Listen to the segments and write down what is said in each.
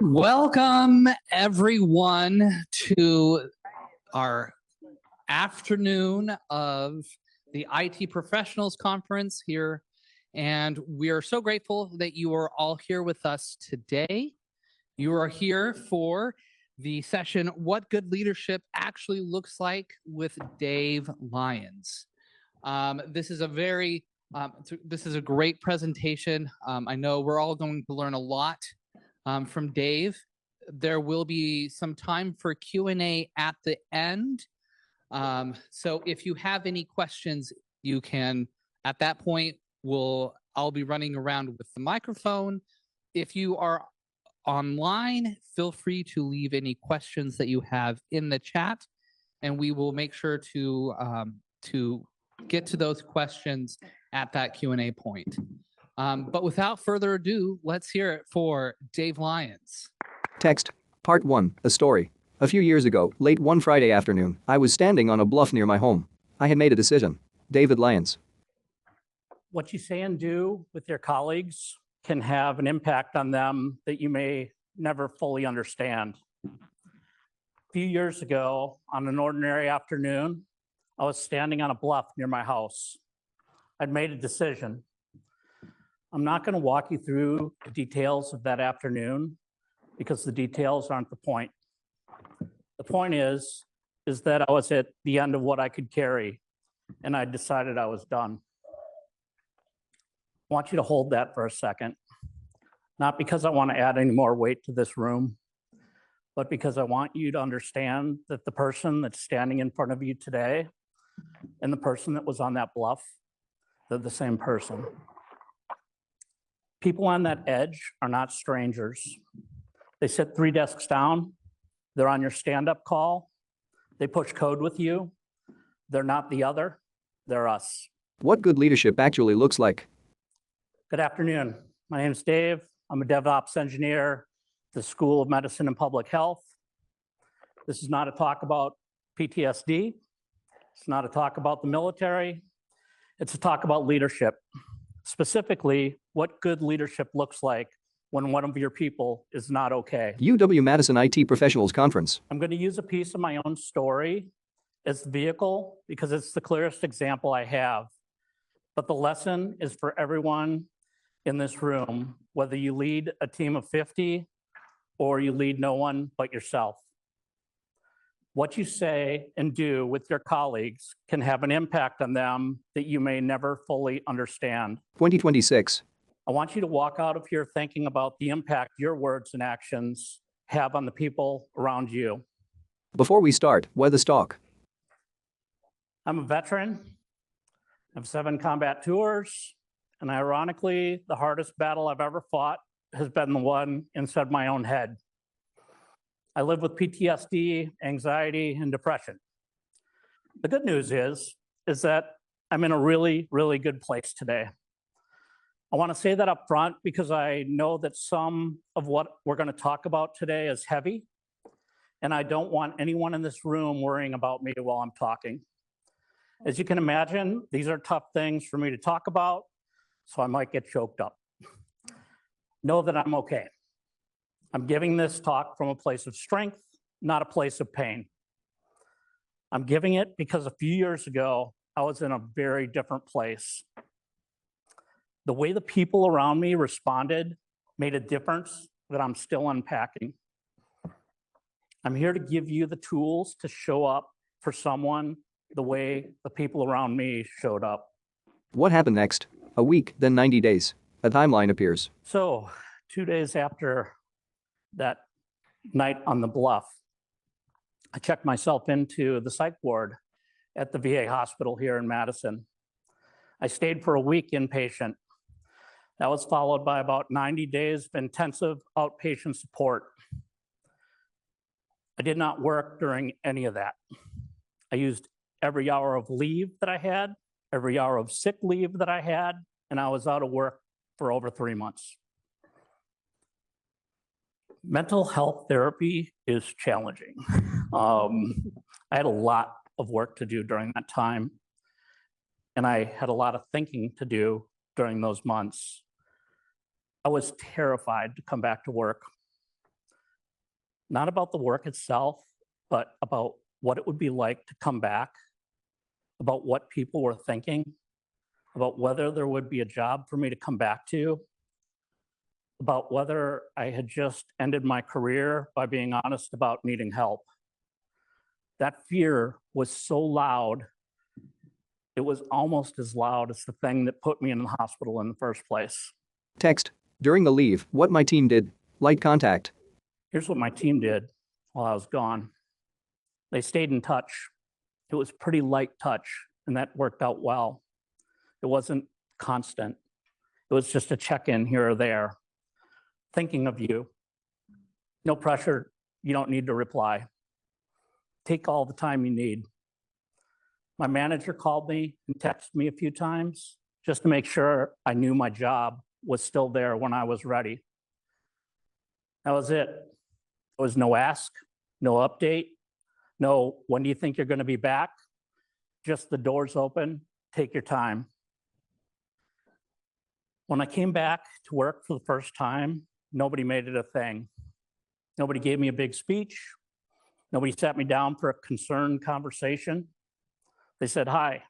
Welcome, everyone, to our afternoon of the IT Professionals Conference here. And we are so grateful that you are all here with us today. You are here for the session, What Good Leadership Actually Looks Like with Dave Lyons. This is a great presentation. I know we're all going to learn a lot from Dave. There will be some time for Q&A at the end. So if you have any questions, you can, at that point, I'll be running around with the microphone. If you are online, feel free to leave any questions that you have in the chat, and we will make sure to get to those questions at that Q&A point. But without further ado, let's hear it for Dave Lyons. Text, Part 1, a story. A few years ago, late one Friday afternoon, I was standing on a bluff near my home. I had made a decision. David Lyons. What you say and do with your colleagues can have an impact on them that you may never fully understand. A few years ago, on an ordinary afternoon, I was standing on a bluff near my house. I'd made a decision. I'm not going to walk you through the details of that afternoon because the details aren't the point. The point is that I was at the end of what I could carry, and I decided I was done. I want you to hold that for a second, not because I want to add any more weight to this room, but because I want you to understand that the person that's standing in front of you today and the person that was on that bluff, they're the same person. People on that edge are not strangers. They sit 3 desks down. They're on your stand-up call. They push code with you. They're not the other. They're us. What good leadership actually looks like. Good afternoon. My name is Dave. I'm a DevOps engineer at the School of Medicine and Public Health. This is not a talk about PTSD. It's not a talk about the military. It's a talk about leadership. Specifically, what good leadership looks like when one of your people is not okay. UW-Madison IT Professionals Conference. I'm going to use a piece of my own story as the vehicle because it's the clearest example I have. But the lesson is for everyone in this room, whether you lead a team of 50 or you lead no one but yourself. What you say and do with your colleagues can have an impact on them that you may never fully understand. 2026. I want you to walk out of here thinking about the impact your words and actions have on the people around you. Before we start, why the talk? I'm a veteran. I have 7 combat tours, and ironically, the hardest battle I've ever fought has been the one inside my own head. I live with PTSD, anxiety, and depression. The good news is that I'm in a really, really good place today. I want to say that up front because I know that some of what we're going to talk about today is heavy, and I don't want anyone in this room worrying about me while I'm talking. As you can imagine, these are tough things for me to talk about, so I might get choked up. Know that I'm okay. I'm giving this talk from a place of strength, not a place of pain. I'm giving it because a few years ago, I was in a very different place. The way the people around me responded made a difference that I'm still unpacking. I'm here to give you the tools to show up for someone the way the people around me showed up. What happened next? A week, then 90 days. A timeline appears. So 2 days after that night on the bluff, I checked myself into the psych ward at the VA hospital here in Madison. I stayed for a week inpatient. That was followed by about 90 days of intensive outpatient support. I did not work during any of that. I used every hour of leave that I had, every hour of sick leave that I had, and I was out of work for over 3 months. Mental health therapy is challenging. I had a lot of work to do during that time. and I had a lot of thinking to do during those months. I was terrified to come back to work. Not about the work itself, but about what it would be like to come back, about what people were thinking, about whether there would be a job for me to come back to, about whether I had just ended my career by being honest about needing help. That fear was so loud, it was almost as loud as the thing that put me in the hospital in the first place. Text. During the leave, what my team did. Light contact. Here's what my team did while I was gone. They stayed in touch. It was pretty light touch, and that worked out well. It wasn't constant. It was just a check-in here or there, thinking of you. No pressure. You don't need to reply. Take all the time you need. My manager called me and texted me a few times just to make sure I knew my job was still there when I was ready. That was it. There was no ask, no update, no, when do you think you're going to be back? Just the doors open, take your time. When I came back to work for the first time, nobody made it a thing. Nobody gave me a big speech. Nobody sat me down for a concerned conversation. They said hi.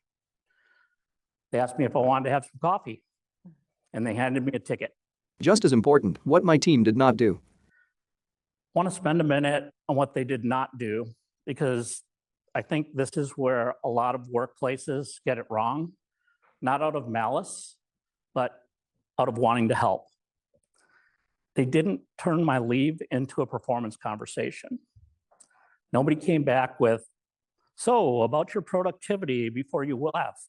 They asked me if I wanted to have some coffee, and they handed me a ticket. Just as important, what my team did not do. I want to spend a minute on what they did not do, because I think this is where a lot of workplaces get it wrong, not out of malice, but out of wanting to help. They didn't turn my leave into a performance conversation. Nobody came back with, so about your productivity before you left.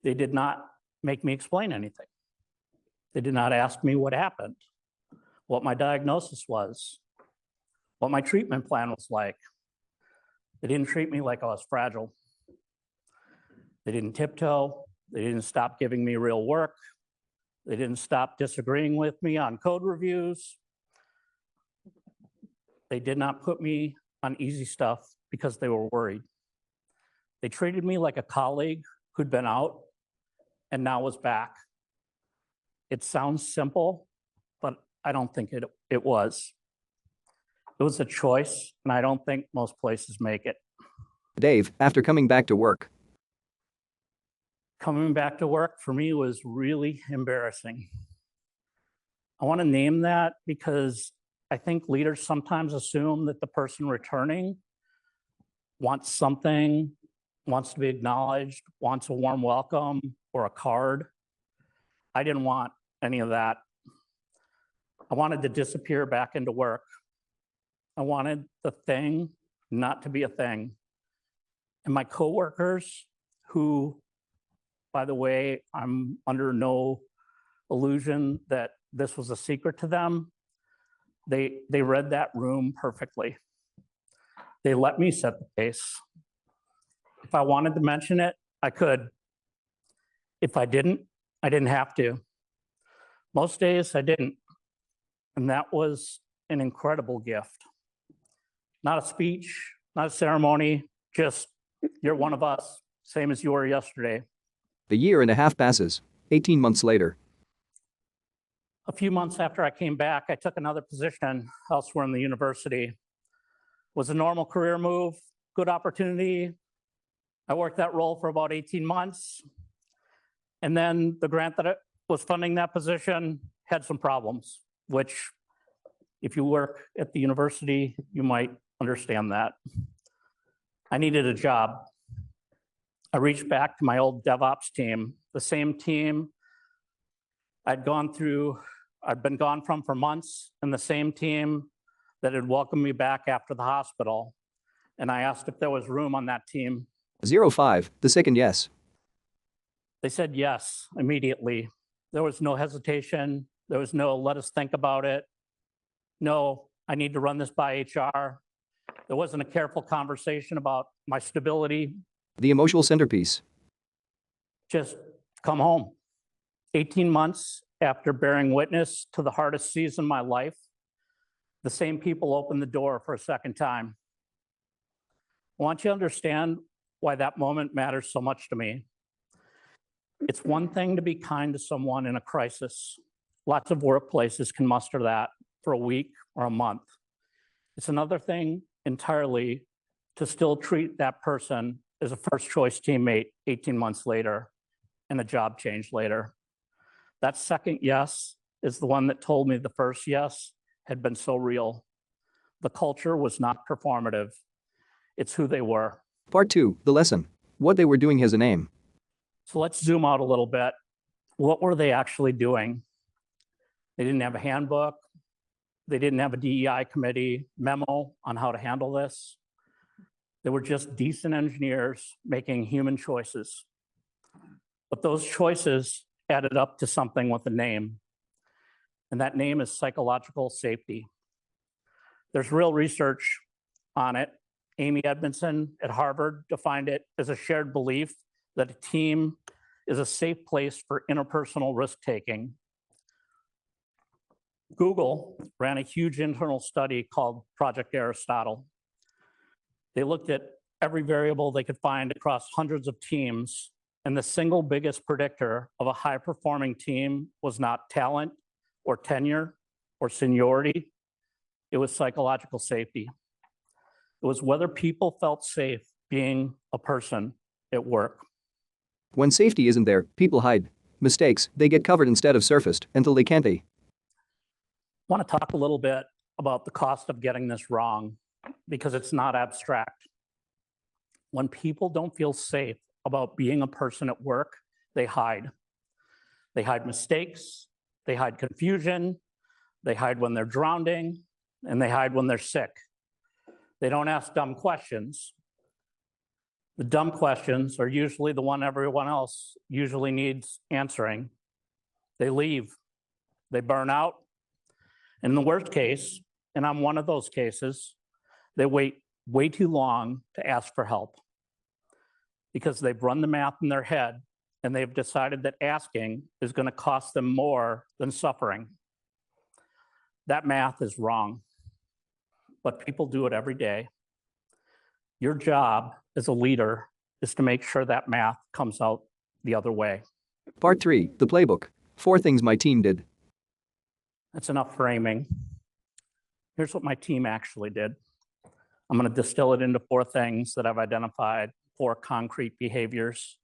They did not make me explain anything. They did not ask me what happened, what my diagnosis was, what my treatment plan was like. They didn't treat me like I was fragile. They didn't tiptoe. They didn't stop giving me real work. They didn't stop disagreeing with me on code reviews. They did not put me on easy stuff because they were worried. They treated me like a colleague who'd been out and now was back. It sounds simple, but I don't think it was. It was a choice, and I don't think most places make it. Dave, after coming back to work. Coming back to work for me was really embarrassing. I want to name that because I think leaders sometimes assume that the person returning wants something, wants to be acknowledged, wants a warm welcome or a card. I didn't want any of that. I wanted to disappear back into work. I wanted the thing not to be a thing. And my coworkers, who, by the way, I'm under no illusion that this was a secret to them, they read that room perfectly. They let me set the pace. If I wanted to mention it, I could. If I didn't have to. Most days I didn't. And that was an incredible gift. Not a speech, not a ceremony, just you're one of us, same as you were yesterday. The year and a half passes. 18 months later. A few months after I came back, I took another position elsewhere in the university. It was a normal career move, good opportunity. I worked that role for about 18 months. And then the grant that was funding that position had some problems, which if you work at the university, you might understand that. I needed a job. I reached back to my old DevOps team, the same team I'd been gone from for months, and the same team that had welcomed me back after the hospital. And I asked if there was room on that team. 05, the second yes. They said yes immediately. There was no hesitation. There was no let us think about it. No, I need to run this by HR. There wasn't a careful conversation about my stability. The emotional centerpiece. Just come home. 18 months after bearing witness to the hardest season of my life, the same people opened the door for a second time. I want you to understand why that moment matters so much to me. It's one thing to be kind to someone in a crisis. Lots of workplaces can muster that for a week or a month. It's another thing entirely to still treat that person as a first choice teammate 18 months later and a job change later. That second yes is the one that told me the first yes had been so real. The culture was not performative. It's who they were. Part 2, the lesson. What they were doing has a name. So let's zoom out a little bit. What were they actually doing? They didn't have a handbook. They didn't have a DEI committee memo on how to handle this. They were just decent engineers making human choices. But those choices added up to something with a name, and that name is psychological safety. There's real research on it. Amy Edmondson at Harvard defined it as a shared belief that a team is a safe place for interpersonal risk-taking. Google ran a huge internal study called Project Aristotle. They looked at every variable they could find across hundreds of teams, and the single biggest predictor of a high-performing team was not talent or tenure or seniority. It was psychological safety. It was whether people felt safe being a person at work. When safety isn't there, people hide. Mistakes, they get covered instead of surfaced until they can't. I want to talk a little bit about the cost of getting this wrong, because it's not abstract. When people don't feel safe about being a person at work, they hide. They hide mistakes, they hide confusion, they hide when they're drowning, and they hide when they're sick. They don't ask dumb questions. The dumb questions are usually the one everyone else usually needs answering. They leave, they burn out. In the worst case, and I'm one of those cases, they wait way too long to ask for help because they've run the math in their head and they've decided that asking is going to cost them more than suffering. That math is wrong, but people do it every day. Your job as a leader is to make sure that math comes out the other way. Part 3, the playbook. 4 things my team did. That's enough framing. Here's what my team actually did. I'm going to distill it into 4 things that I've identified, 4 concrete behaviors.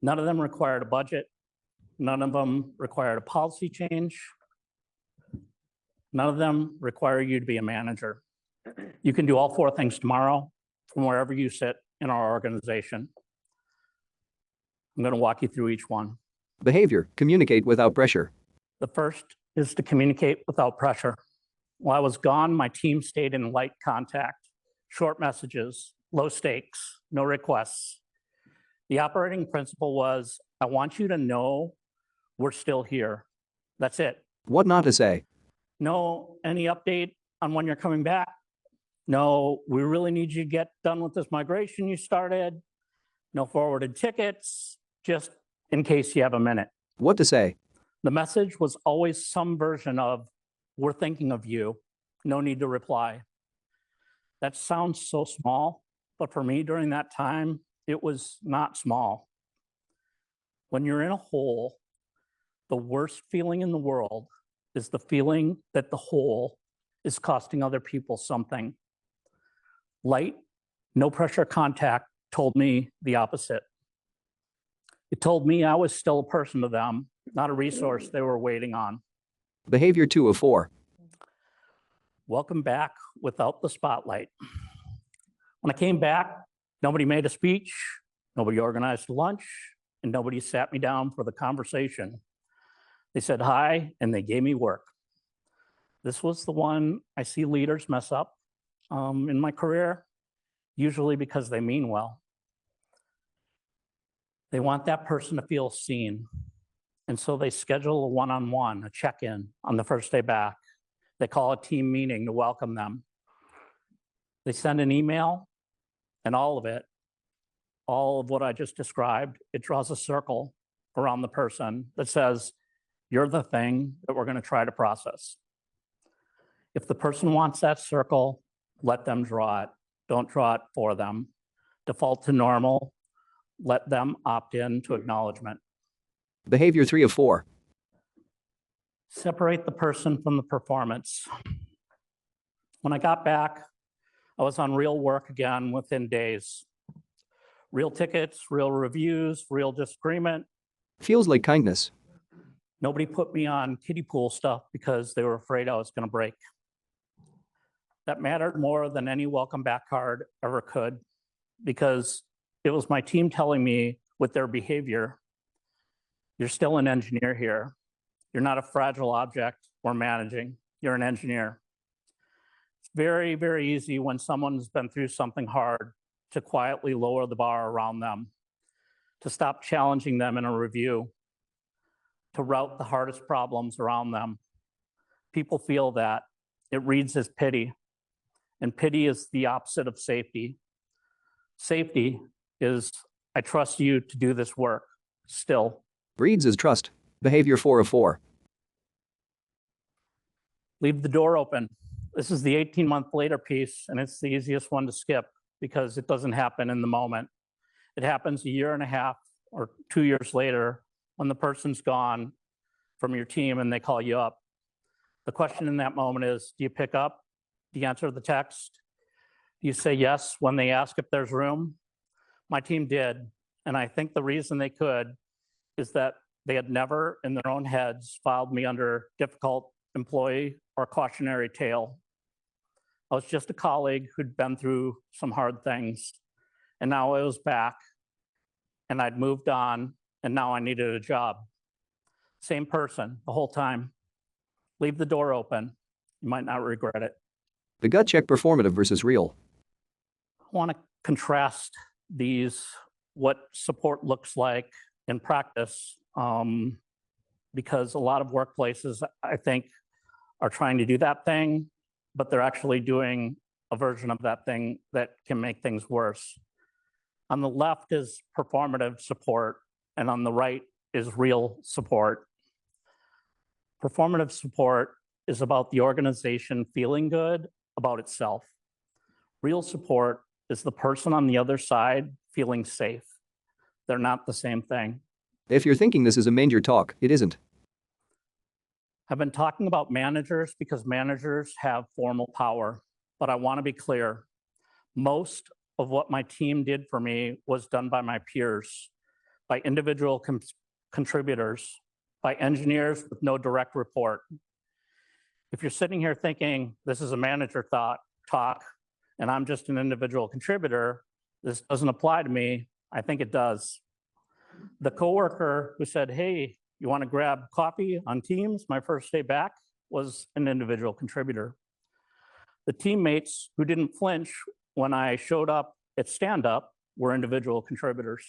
None of them required a budget. None of them required a policy change. None of them require you to be a manager. You can do all 4 things tomorrow from wherever you sit in our organization. I'm going to walk you through each one. Behavior, communicate without pressure. The first is to communicate without pressure. While I was gone, my team stayed in light contact, short messages, low stakes, no requests. The operating principle was, I want you to know we're still here. That's it. What not to say. No, any update on when you're coming back? No, we really need you to get done with this migration you started. No forwarded tickets, just in case you have a minute. What to say. The message was always some version of, we're thinking of you, no need to reply. That sounds so small, but for me during that time, it was not small. When you're in a hole, the worst feeling in the world is the feeling that the hole is costing other people something. Light, no pressure contact told me the opposite. It told me I was still a person to them, not a resource they were waiting on. Behavior 2 of 4. Welcome back without the spotlight. When I came back, nobody made a speech, nobody organized a lunch, and nobody sat me down for the conversation. They said hi, and they gave me work. This was the one I see leaders mess up in my career, usually because they mean well. They want that person to feel seen. And so they schedule a one-on-one, a check-in on the first day back. They call a team meeting to welcome them. They send an email, and all of what I just described, it draws a circle around the person that says, you're the thing that we're going to try to process. If the person wants that circle, let them draw it. Don't draw it for them. Default to normal. Let them opt in to acknowledgement. Behavior 3 of 4. Separate the person from the performance. When I got back, I was on real work again within days. Real tickets, real reviews, real disagreement. Feels like kindness. Nobody put me on kiddie pool stuff because they were afraid I was going to break. That mattered more than any welcome back card ever could, because it was my team telling me with their behavior, you're still an engineer here. You're not a fragile object we're managing. You're an engineer. It's very, very easy when someone's been through something hard to quietly lower the bar around them, to stop challenging them in a review, to route the hardest problems around them. People feel that. It reads as pity, and pity is the opposite of safety. Safety is, I trust you to do this work still. Reads as trust. Behavior 4 of 4. Leave the door open. This is the 18-month later piece, and it's the easiest one to skip because it doesn't happen in the moment. It happens a year and a half or 2 years later when the person's gone from your team and they call you up. The question in that moment is, do you pick up? Do you answer the text? Do you say yes when they ask if there's room? My team did, and I think the reason they could is that they had never in their own heads filed me under difficult employee or cautionary tale. I was just a colleague who'd been through some hard things, and now I was back, and I'd moved on, and now I needed a job. Same person the whole time. Leave the door open. You might not regret it. The gut check performative versus real. I want to contrast these, what support looks like in practice, because a lot of workplaces, I think, are trying to do that thing, but they're actually doing a version of that thing that can make things worse. On the left is performative support, and on the right is real support. Performative support is about the organization feeling good about itself. Real support is the person on the other side feeling safe. They're not the same thing. If you're thinking this is a major talk, it isn't. I've been talking about managers because managers have formal power, but I want to be clear. Most of what my team did for me was done by my peers, by individual contributors, by engineers with no direct report. If you're sitting here thinking this is a manager talk and I'm just an individual contributor, this doesn't apply to me, I think it does. The coworker who said, hey, you want to grab coffee on Teams my first day back was an individual contributor. The teammates who didn't flinch when I showed up at stand-up were individual contributors.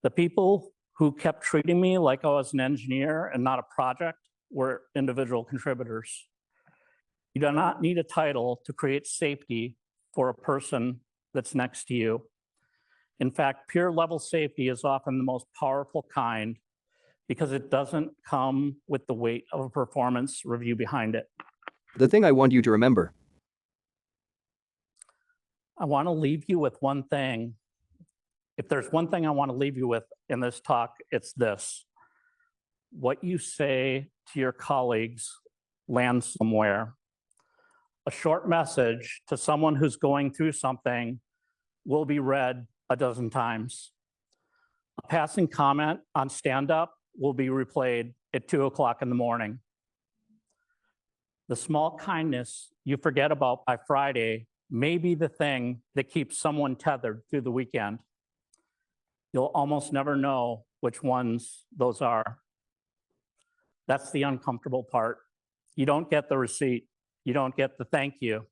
The people who kept treating me like I was an engineer and not a project were individual contributors. You do not need a title to create safety for a person that's next to you. In fact, peer level safety is often the most powerful kind because it doesn't come with the weight of a performance review behind it. The thing I want you to remember. I want to leave you with one thing. If there's one thing I want to leave you with in this talk, it's this. What you say to your colleagues lands somewhere. A short message to someone who's going through something will be read a dozen times. A passing comment on stand-up will be replayed at 2 o'clock in the morning. The small kindness you forget about by Friday may be the thing that keeps someone tethered through the weekend. You'll almost never know which ones those are. That's the uncomfortable part. You don't get the receipt. You don't get the thank you.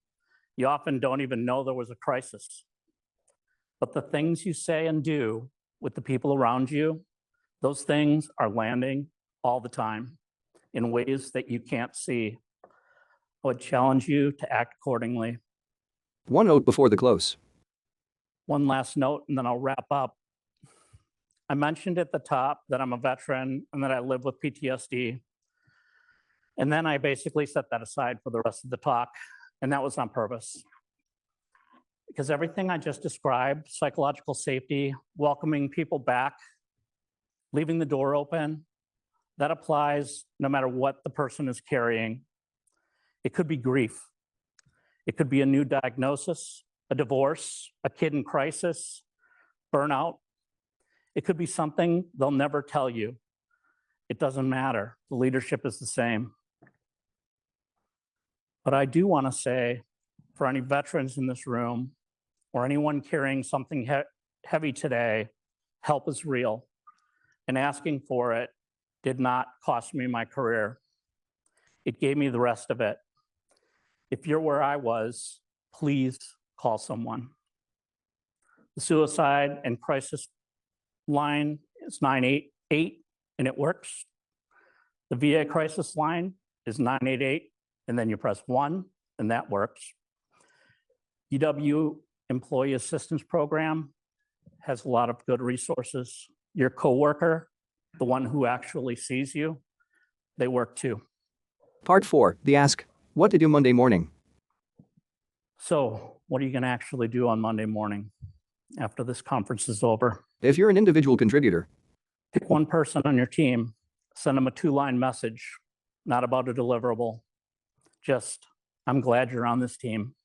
You often don't even know there was a crisis. But the things you say and do with the people around you, those things are landing all the time in ways that you can't see. I would challenge you to act accordingly. One note before the close. One last note, and then I'll wrap up. I mentioned at the top that I'm a veteran and that I live with PTSD. And then I basically set that aside for the rest of the talk, and that was on purpose. Because everything I just described, psychological safety, welcoming people back, leaving the door open, that applies no matter what the person is carrying. It could be grief. It could be a new diagnosis, a divorce, a kid in crisis, burnout. It could be something they'll never tell you. It doesn't matter. The leadership is the same. But I do want to say, for any veterans in this room or anyone carrying something heavy today, help is real. And asking for it did not cost me my career. It gave me the rest of it. If you're where I was, please call someone. The suicide and crisis line is 988 and it works. The VA crisis line is 988 and then you press 1 and that works. UW Employee Assistance Program has a lot of good resources. Your coworker, the one who actually sees you, they work too. Part 4, the ask, what to do Monday morning. So what are you going to actually do on Monday morning after this conference is over? If you're an individual contributor, Pick one person on your team, send them a 2-line message, not about a deliverable. Just, I'm glad you're on this team.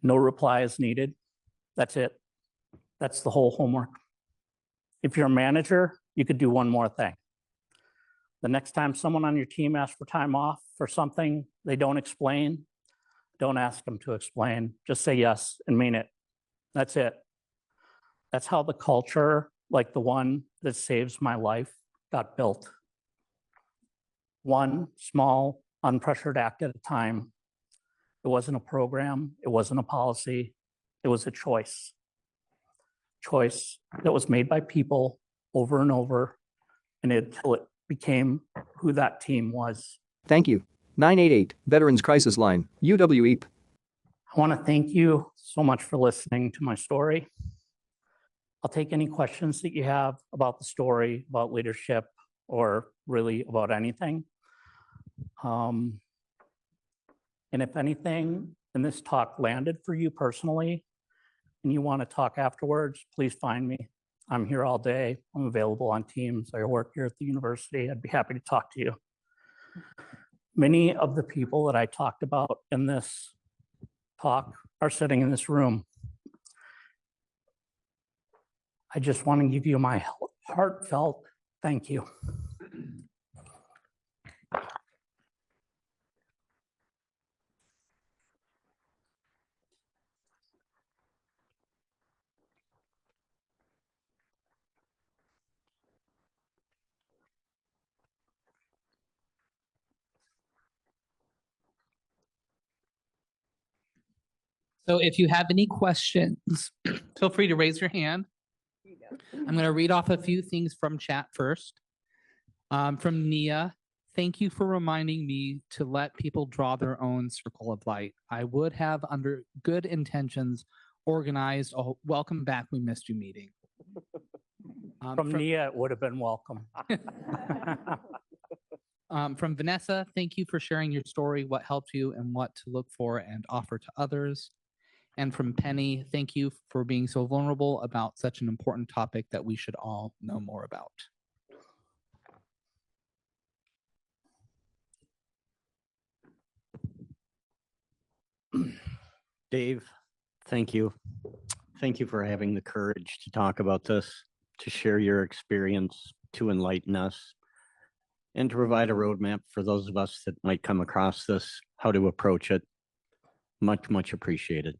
No reply is needed. That's it. That's the whole homework. If you're a manager, you could do one more thing. The next time someone on your team asks for time off for something they don't explain, don't ask them to explain. Just say yes and mean it. That's it. That's how the culture, like the one that saves my life, got built. One small, unpressured act at a time. It wasn't a program. It wasn't a policy. It was a choice. Choice that was made by people over and over, and until it became who that team was. thank you. 988, Veterans Crisis Line, UW-EAP. I want to thank you so much for listening to my story. I'll take any questions that you have about the story, about leadership, or really about anything. And if anything in this talk landed for you personally, and you want to talk afterwards, please find me. I'm here all day. I'm available on Teams. I work here at the university. I'd be happy to talk to you. Many of the people that I talked about in this talk are sitting in this room. I just want to give you my heartfelt thank you. So if you have any questions, feel free to raise your hand. I'm going to read off a few things from chat first. From Nia, thank you for reminding me to let people draw their own circle of light. I would have, under good intentions, organized a welcome back, we missed you meeting. From Nia, it would have been welcome. From Vanessa, thank you for sharing your story, what helped you, and what to look for and offer to others. And from Penny, thank you for being so vulnerable about such an important topic that we should all know more about. Dave, thank you. Thank you for having the courage to talk about this, to share your experience, to enlighten us, and to provide a roadmap for those of us that might come across this, how to approach it. Much, much appreciated.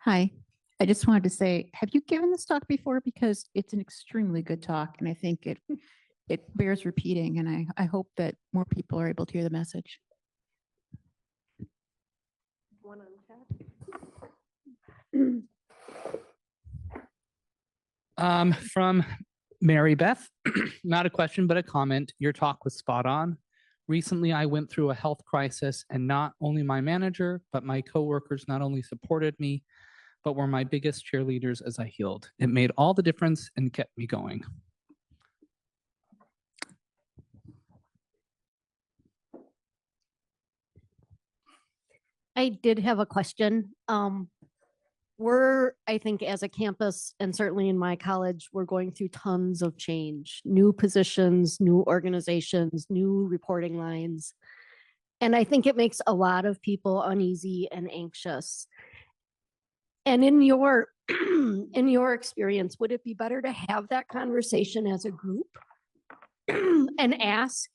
Hi, I just wanted to say, have you given this talk before? Because it's an extremely good talk and I think it bears repeating, and I hope that more people are able to hear the message. From Mary Beth, not a question, but a comment. Your talk was spot on. Recently, I went through a health crisis, and not only my manager, but my coworkers not only supported me, but were my biggest cheerleaders as I healed. It made all the difference and kept me going. I did have a question. I think as a campus and certainly in my college, we're going through tons of change, new positions, new organizations, new reporting lines. And I think it makes a lot of people uneasy and anxious. And in your in your experience, would it be better to have that conversation as a group and ask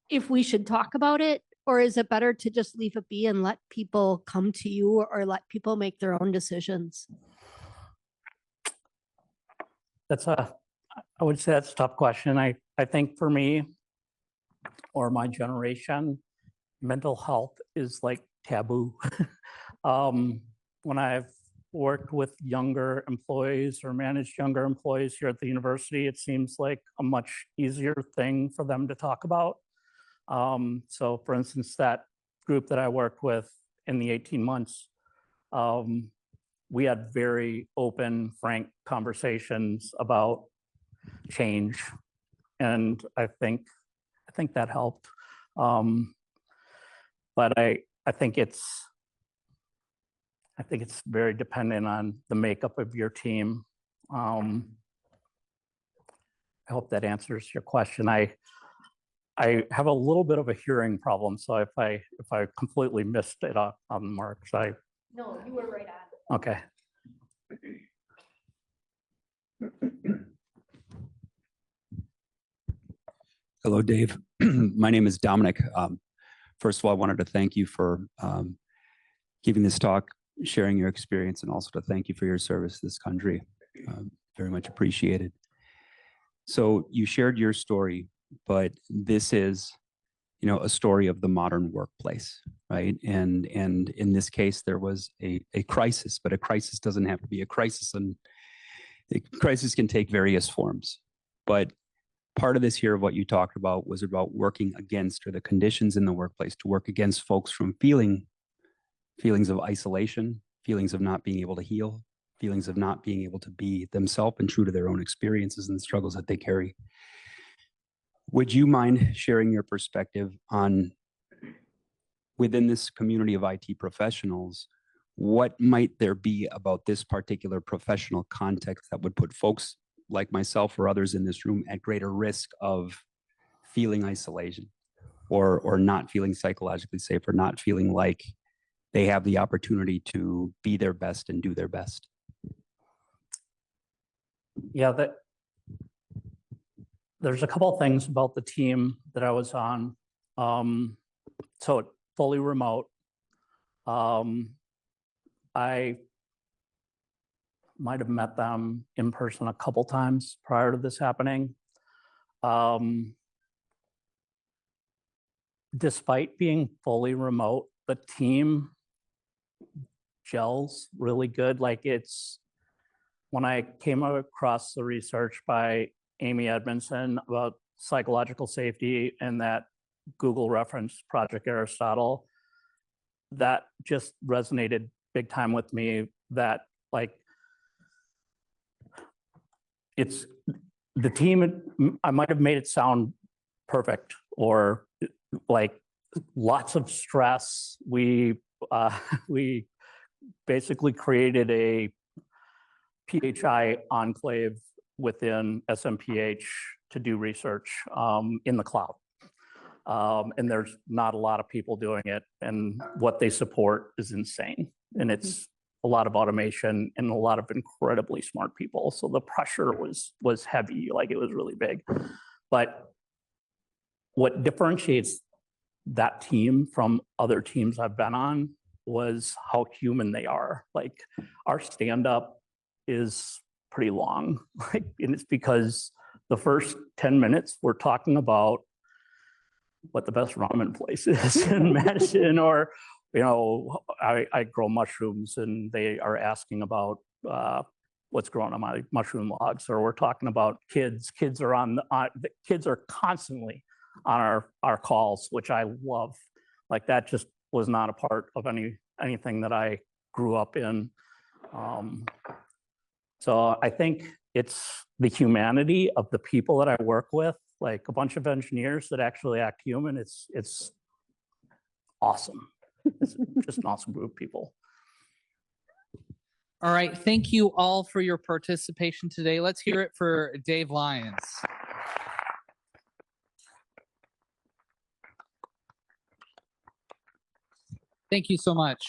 if we should talk about it? Or is it better to just leave it be and let people come to you or let people make their own decisions? I would say that's a tough question. I think for me or my generation, mental health is like taboo. When I've worked with younger employees or managed younger employees here at the university, it seems like a much easier thing for them to talk about. So for instance, that group that I worked with in the 18 months, we had very open, frank conversations about change. And I think that helped. But I think it's very dependent on the makeup of your team. I hope that answers your question. I have a little bit of a hearing problem, so if I completely missed it on the marks, No, you were right on. okay. Hello, Dave. My name is Dominic. First of all, I wanted to thank you for giving this talk, sharing your experience, and also to thank you for your service to this country. Very much appreciated. So you shared your story, but this is, a story of the modern workplace, right? And in this case, there was a crisis, but a crisis doesn't have to be a crisis, and a crisis can take various forms. But part of this here, what you talked about, was about working against, or the conditions in the workplace to work against folks from feelings of isolation, feelings of not being able to heal, feelings of not being able to be themselves and true to their own experiences and the struggles that they carry. Would you mind sharing your perspective on, within this community of IT professionals, what might there be about this particular professional context that would put folks like myself or others in this room at greater risk of feeling isolation, or not feeling psychologically safe, or not feeling like they have the opportunity to be their best and do their best? Yeah, there's a couple of things about the team that I was on. So it's fully remote. I might have met them in person a couple times prior to this happening. Despite being fully remote, the team gels really good. When I came across the research by Amy Edmondson about psychological safety and that Google reference Project Aristotle, that just resonated big time with me, that it's the team. I might have made it sound perfect or like lots of stress. We basically created a PHI enclave within SMPH to do research in the cloud. And there's not a lot of people doing it, and what they support is insane. And it's a lot of automation and a lot of incredibly smart people. So the pressure was heavy, like it was really big. But what differentiates that team from other teams I've been on was how human they are. Like, our stand-up is pretty long, and it's because the first 10 minutes we're talking about what the best ramen place is in Madison, or I grow mushrooms and they are asking about what's growing on my mushroom logs, or we're talking about kids. Kids are constantly on our calls, which I love. Like, that just was not a part of anything that I grew up in. So I think it's the humanity of the people that I work with, like a bunch of engineers that actually act human. It's awesome. It's just an awesome group of people. All right. Thank you all for your participation today. Let's hear it for Dave Lyons. Thank you so much.